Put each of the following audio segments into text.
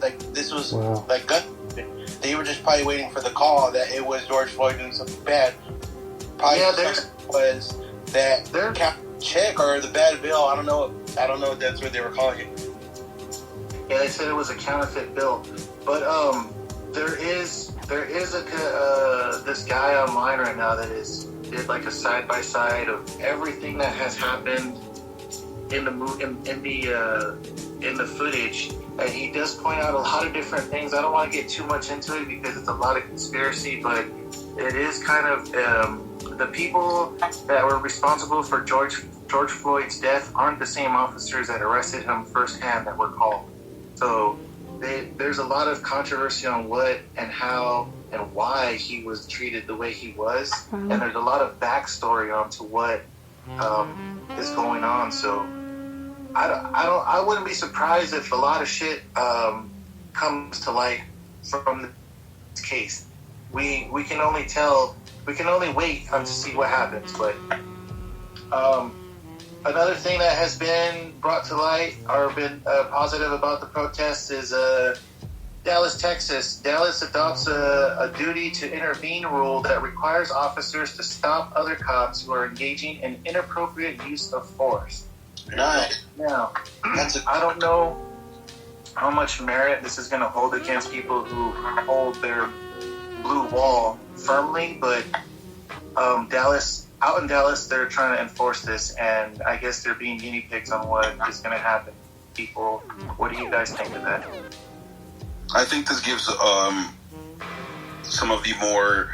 like this was Wow. like gun. They were just probably waiting for the call that it was George Floyd doing something bad. Probably was that check or the bad bill. I don't know if that's what they were calling it. Yeah, they said it was a counterfeit bill, but there is this guy online right now that did like a side by side of everything that has happened in the footage, and he does point out a lot of different things. I don't want to get too much into it because it's a lot of conspiracy, but it is kind of the people that were responsible for George Floyd's death aren't the same officers that arrested him firsthand that were called. So there's a lot of controversy on what and how and why he was treated the way he was, and there's a lot of backstory onto what is going on. So I wouldn't be surprised if a lot of shit comes to light from this case. We can only wait to see what happens. But another thing that has been brought to light or been positive about the protests is Dallas, Texas. Dallas adopts a duty to intervene rule that requires officers to stop other cops who are engaging in inappropriate use of force. Nice. Now, I don't know how much merit this is going to hold against people who hold their blue wall firmly, but out in Dallas, they're trying to enforce this, and I guess they're being guinea pigs on what is going to happen. People, what do you guys think of that? I think this gives some of the more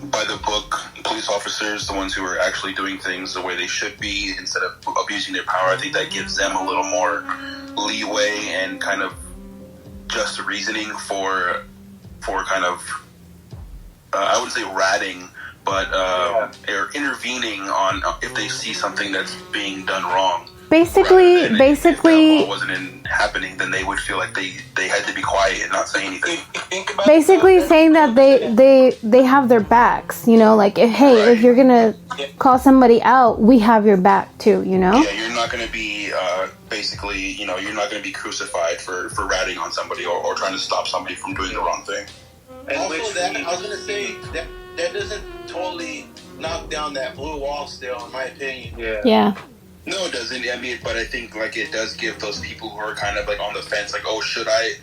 by the book police officers, the ones who are actually doing things the way they should be instead of abusing their power. I think that gives them a little more leeway and kind of just reasoning for kind of I wouldn't say ratting, but or intervening on if they see something that's being done wrong. Basically, if that wasn't happening, then they would feel like they had to be quiet and not say anything. Basically, saying that they have their backs. You know, like if you're gonna call somebody out, we have your back too. You know. Yeah, you're not gonna be basically, you're not gonna be crucified for ratting on somebody or trying to stop somebody from doing the wrong thing. And also, that I was gonna say that doesn't totally knock down that blue wall. Still, in my opinion. Yeah. No, it doesn't. I mean, but I think like it does give those people who are kind of like on the fence, like, oh, should I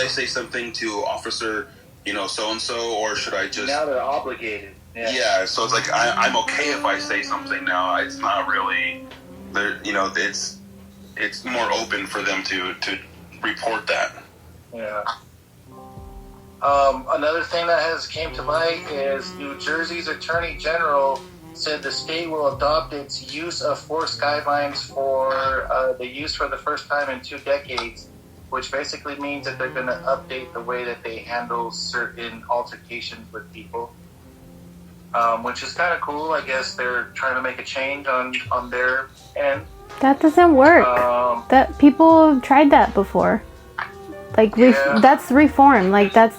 say something to Officer, so and so, or should I just? Now they're obligated. Yeah. So it's like I'm okay if I say something now. It's not really, it's more open for them to report that. Yeah. Another thing that has came to light is New Jersey's Attorney General said the state will adopt its use of force guidelines for the use for the first time in 2 decades, which basically means that they're going to update the way that they handle certain altercations with people, which is kind of cool. I guess they're trying to make a change on their end. That doesn't work. That people have tried that before. Like that's reform. Like that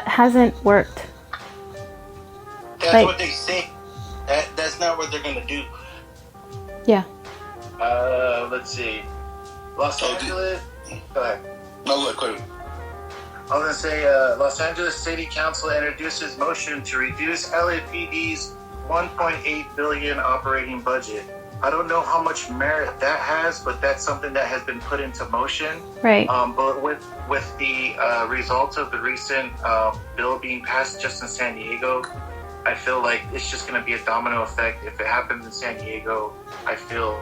hasn't worked. That's what they say. That's not what they're gonna do. Yeah. Let's see. Los Angeles. Go ahead. No, look. I was gonna say Los Angeles City Council introduces motion to reduce LAPD's $1.8 billion operating budget. I don't know how much merit that has, but that's something that has been put into motion. Right. But with the results of the recent bill being passed just in San Diego, I feel like it's just going to be a domino effect. If it happens in San Diego, I feel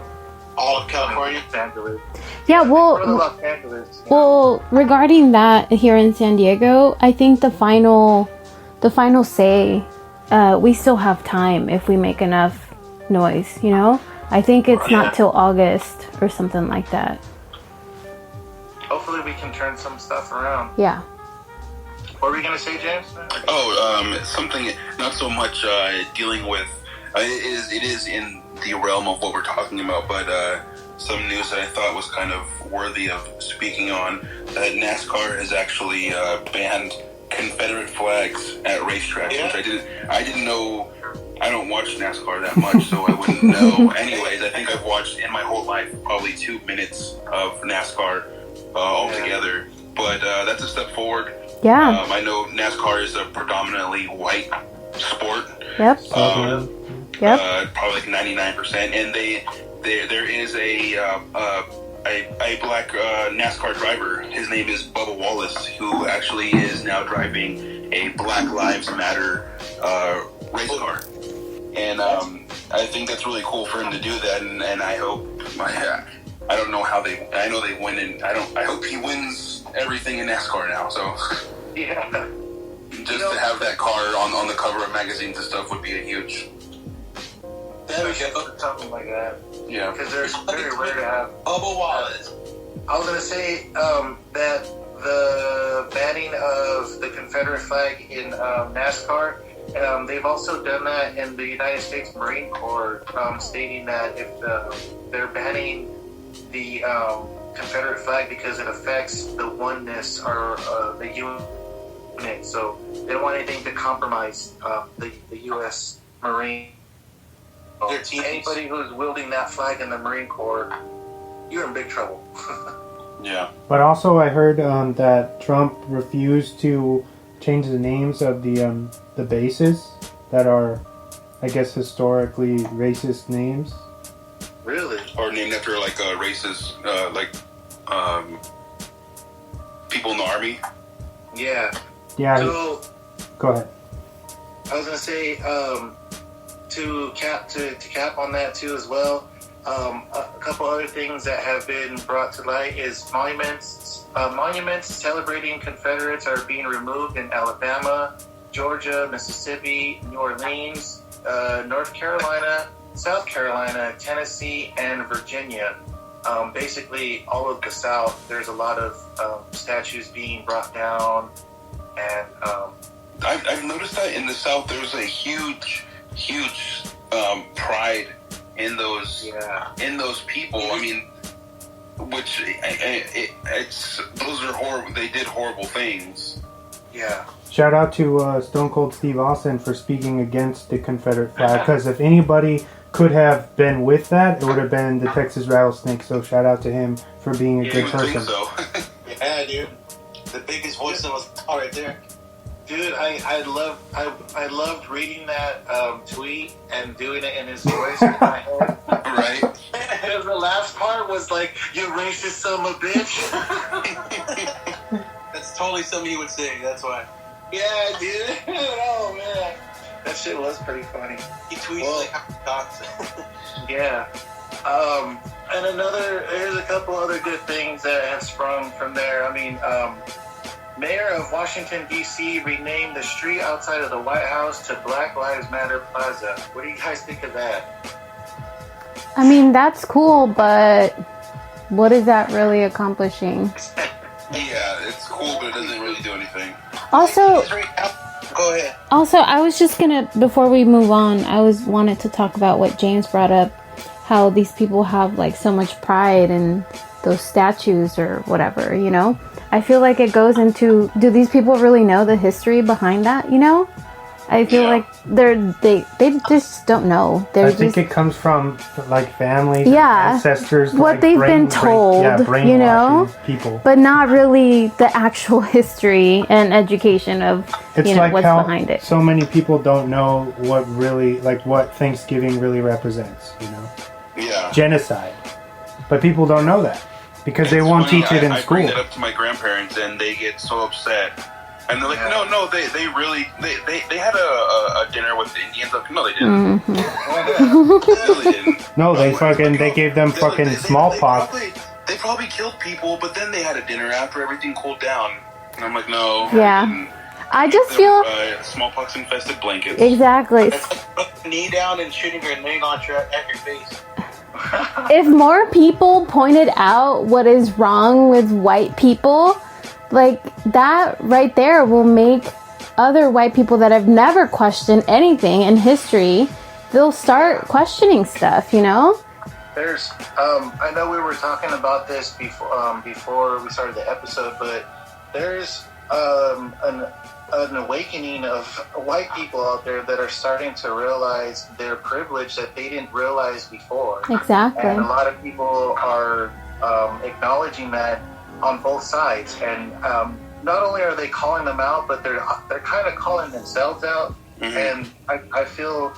all of California, Los Angeles. Yeah, Los Angeles. Well, regarding that here in San Diego, I think the final say, we still have time if we make enough noise. I think it's not till August or something like that. Hopefully, we can turn some stuff around. Yeah. What were you going to say, James? Something not so much dealing with, it is in the realm of what we're talking about, but some news that I thought was kind of worthy of speaking on, that NASCAR has actually banned Confederate flags at racetracks, which I didn't know. I don't watch NASCAR that much, so I wouldn't know. Anyways, I think I've watched in my whole life probably 2 minutes of NASCAR altogether. but that's a step forward. Yeah. I know NASCAR is a predominantly white sport. Yep. Probably like 99%, and there is a black NASCAR driver. His name is Bubba Wallace, who actually is now driving a Black Lives Matter race car. And I think that's really cool for him to do that. And I hope, I don't know how I know they win, and I hope he wins everything in NASCAR now. So yeah, just to have that car on the cover of magazines and stuff would be a huge. Something like that. Yeah, because they're very rare to have. Bubba Wallace. I was gonna say that the banning of the Confederate flag in NASCAR, they've also done that in the United States Marine Corps, stating that if they're banning the Confederate flag because it affects the oneness or the unit, so they don't want anything to compromise the U.S. Marine. Anybody who's wielding that flag in the Marine Corps, you're in big trouble. Yeah. But also, I heard that Trump refused to change the names of the bases that are, I guess, historically racist names. Really? Or named after like racist, people in the army. Yeah. Yeah. So, go ahead. I was gonna say, to cap on that too as well. A couple other things that have been brought to light is monuments celebrating Confederates are being removed in Alabama, Georgia, Mississippi, New Orleans, North Carolina, South Carolina, Tennessee, and Virginia. Basically, all of the South, there's a lot of statues being brought down, and I've noticed that in the South there's a huge pride in those people. I mean, which it's those are horrible. They did horrible things. Yeah. Shout out to Stone Cold Steve Austin for speaking against the Confederate flag, because if anybody could have been with that, it would have been the Texas Rattlesnake. So shout out to him for being a good person. Think so. Yeah, dude. The biggest voice was right there. Dude, I loved reading that tweet and doing it in his voice in my head. Right. And the last part was like, "You racist son of a bitch." That's totally something he would say. That's why. Yeah, dude. Oh man, that shit was pretty funny. He tweets like how he talks. Yeah. And there's a couple other good things that have sprung from there. I mean, Mayor of Washington, D.C. renamed the street outside of the White House to Black Lives Matter Plaza. What do you guys think of that? I mean, that's cool, but what is that really accomplishing? Yeah, it's cool, but it doesn't really do anything. Also, go ahead. Also, I was just gonna, before we move on, wanted to talk about what James brought up, how these people have like so much pride in those statues or whatever, you know? I feel like it goes into, do these people really know the history behind that, you know? I feel like they just don't know. I think it comes from like families, ancestors, what like they've been told, you know, people, but not really the actual history and education of it's like what's behind it. So many people don't know what really, like, what Thanksgiving really represents. You know, genocide, but people don't know that because they won't teach it in school. I bring that up to my grandparents, and they get so upset. And they're like, no, they really had a dinner with the Indians. Like, no, they didn't. Mm-hmm. No, they didn't. No, they gave them fucking smallpox. They probably killed people, but then they had a dinner after everything cooled down. And I'm like, no. Yeah. I just feel smallpox infested blankets. Exactly. Put the knee down and shooting your leg at your face. If more people pointed out what is wrong with white people, like that right there will make other white people that have never questioned anything in history, they'll start questioning stuff, you know? There's, I know we were talking about this before we started the episode, but there's an awakening of white people out there that are starting to realize their privilege that they didn't realize before. Exactly. And a lot of people are acknowledging that on both sides, and not only are they calling them out, but they're kind of calling themselves out. And I feel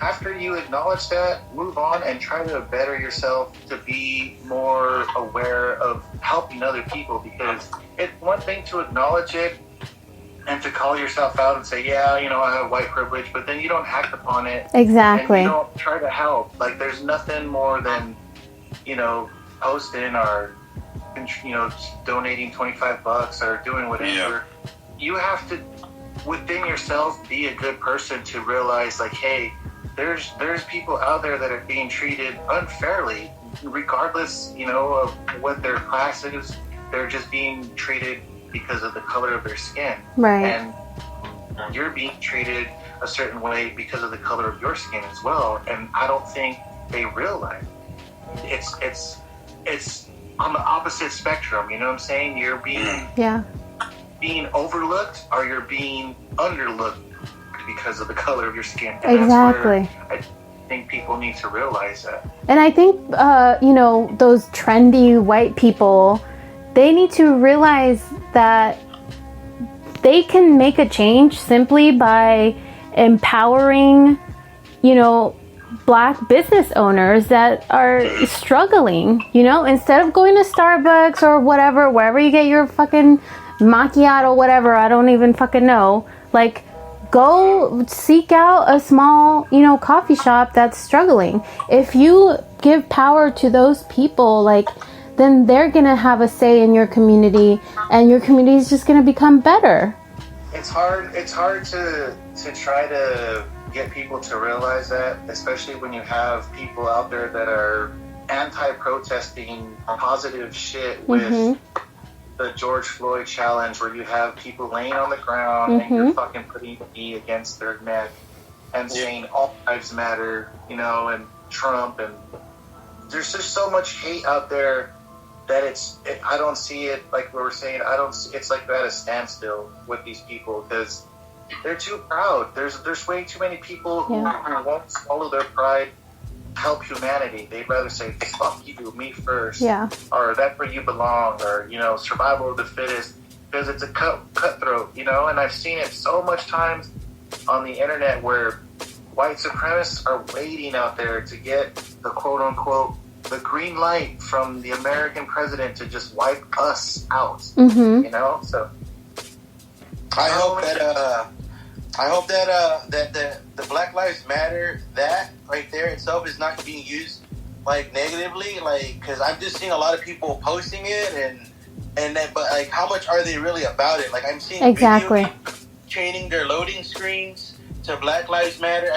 after you acknowledge that, move on and try to better yourself to be more aware of helping other people, because it's one thing to acknowledge it and to call yourself out and say, yeah, you know, I have white privilege, but then you don't act upon it. Exactly. And you don't try to help. Like, there's nothing more than, you know, posting or, you know, donating $25 or doing whatever. Yeah. You have to, within yourself, be a good person to realize, like, hey, there's people out there that are being treated unfairly, regardless, you know, of what their class is. They're just being treated because of the color of their skin. Right. And you're being treated a certain way because of the color of your skin as well. And I don't think they realize it's on the opposite spectrum. You know what I'm saying? You're being overlooked, or you're being underlooked because of the color of your skin. And exactly. I think people need to realize that. And I think, you know, those trendy white people, they need to realize that they can make a change simply by empowering, you know, Black business owners that are struggling, you know, instead of going to Starbucks or whatever, wherever you get your fucking macchiato, whatever, I don't even fucking know. Like, go seek out a small, you know, coffee shop that's struggling. If you give power to those people, like, then they're gonna have a say in your community, and your community is just gonna become better. It's hard to try to get people to realize that, especially when you have people out there that are anti-protesting positive shit with the George Floyd challenge, where you have people laying on the ground and you're fucking putting a knee against their neck and saying all lives matter, you know, and Trump, and there's just so much hate out there that I don't see it, like we were saying, it's like they're at a standstill with these people because they're too proud. There's way too many people who won't swallow their pride, help humanity. They'd rather say, fuck you, me first. Yeah. Or that's where you belong, or, you know, survival of the fittest, because it's a cutthroat, you know, and I've seen it so much times on the internet where white supremacists are waiting out there to get the quote unquote the green light from the American president to just wipe us out. You know, so I hope that the Black Lives Matter, that right there itself is not being used like negatively, like, because I'm just seeing a lot of people posting it and then, but like, how much are they really about it? Like, I'm seeing videos changing their loading screens to Black Lives Matter,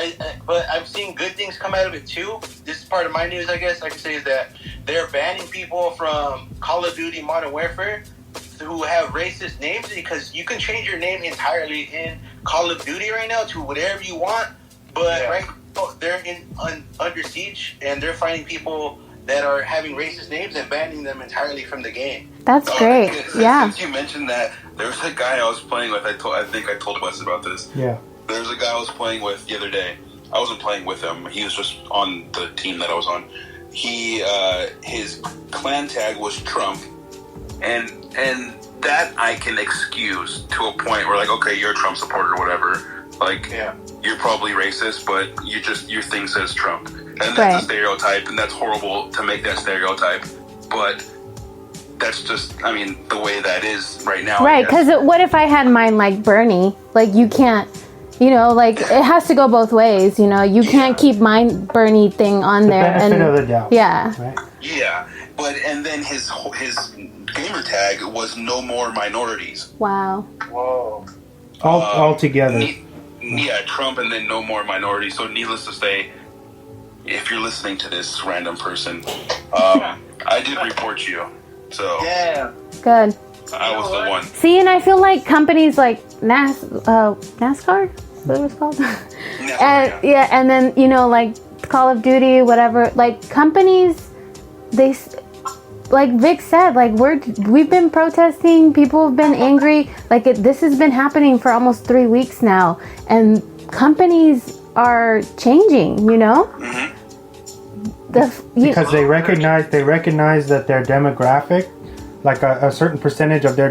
but I'm seeing good things come out of it too. This is part of my news, I guess I can say, is that they're banning people from Call of Duty Modern Warfare who have racist names, because you can change your name entirely in Call of Duty right now to whatever you want, but right now they're under siege and they're finding people that are having racist names and banning them entirely from the game. That's great. Since you mentioned that, there was a guy I was playing with. I think I told Wes about this. Yeah. There's a guy I was playing with the other day. I wasn't playing with him. He was just on the team that I was on. His clan tag was Trump, and that I can excuse to a point where, like, okay, you're a Trump supporter or whatever. Like, you're probably racist, but your thing says Trump, and that's a stereotype, and that's horrible to make that stereotype. But that's just, I mean, the way that is right now. Right, because what if I had mine like Bernie? Like, you can't. You know, like, it has to go both ways, you know. You can't keep my Bernie thing on there. The benefit of the doubt. Yeah. Right? Yeah. But, and then his gamer tag was no more minorities. Wow. Whoa. All together. Trump and then no more minorities. So needless to say, if you're listening to this random person, I did report you. So. Yeah. Good. I was the one. See, and I feel like companies like NASCAR? What it was called? And then, you know, like Call of Duty, whatever, like companies, they, like Vic said, like we've been protesting, people have been angry, like this has been happening for almost 3 weeks now, and companies are changing, you know? Because they recognize that their demographic like a certain percentage of their